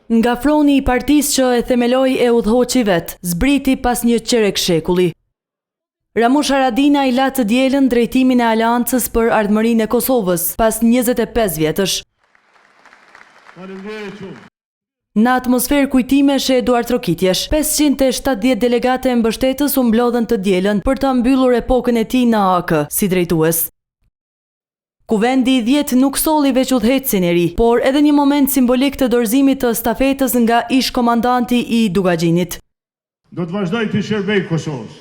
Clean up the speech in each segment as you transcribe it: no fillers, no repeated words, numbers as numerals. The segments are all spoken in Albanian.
Nga froni i partisë që e themeloi e udhëhoqi vet, zbriti pas një qerek shekulli. Ramush Haradinaj la të dielën drejtimin e Aleancës për ardhmërinë e Kosovës pas 25 vjetësh. Në atmosferë kujtimesh e Eduard Trokitjesh, 570 delegate e mbështetës u mblodhen të dielën për të mbyllur epokën e tij në AK si drejtues. Kuvendi i 10 nuk solli veç udhëhecin e ri, por edhe një moment simbolik të dorëzimit të stafetës nga ish komandanti i Dugaxhinit. Do të vazhdoj të shërbej Kosovës,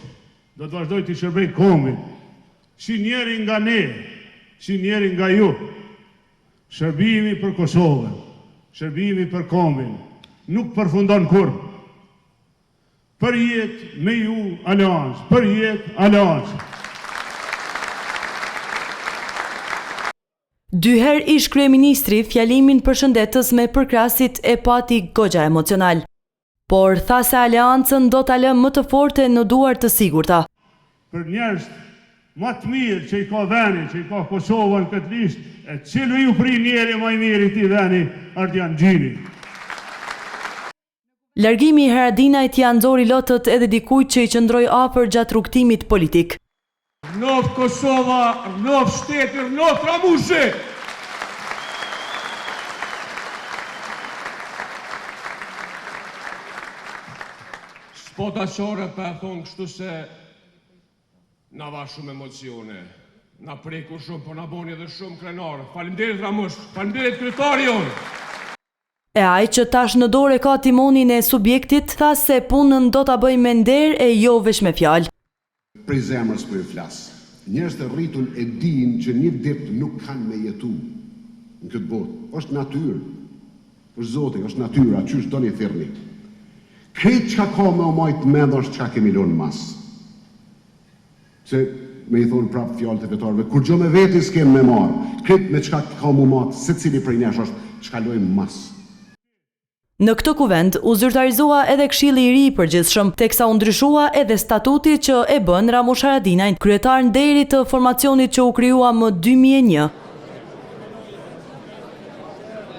do të vazhdoj të shërbej kombit, si njeri nga ne, si njeri nga ju. Shërbimi për Kosovën, shërbimi për kombin, nuk përfundon kur. Për jetë me ju Aleancë, për jetë Aleancë. Dyherë ish kryeministri fjalimin përshëndetës me përkrasit e pati goxha emocional. Por tha se Aleancën do ta lë më të forte në duar të sigurta. Për njerëz më të mirë që i ka veni, që i ka Kosovën këtë listë, e cili ju pri njeri më i mirë i këtij veni, Ardian Xhini. Largimi i Haradinajt ja nxori lotët edhe dikujt që i qëndroi afër gjatë rrugtimit politik. Rënoft Kosova, rënoft shteti, rënoft Ramushi! S'po ta qore për e thonë kështu se na va shumë emocione, na preku shumë, po na boni edhe shumë krenarë. Faleminderit Ramush, faleminderit kryetari jonë. E ai që tash në dorë ka timonin e subjektit, tha se punën do ta bëj me nder e jo veç me fjalë. Prej zemrës për e flasë. Njerëz të rritun e dinë që një ditë nuk kanë me jetu në këtë botë. Është natyrë, është Zoti, është natyra, qysh do një thirrni. Këtë çka ka me o majtë mendh është çka kemi lënë mas. Se me i thonë prapë fjalët e vetarëve, kur gjë me veti s'kem me marë, këtë me çka ka mu matë, secili prej nesh është çka lojmë mas. Në këtë kuvend u zyrtarizua edhe Këshilli i ri i përgjithshëm, teksa u ndryshua edhe statuti që e bën Ramush Haradinajn kryetar nderi të formacionit që u krijua më 2001.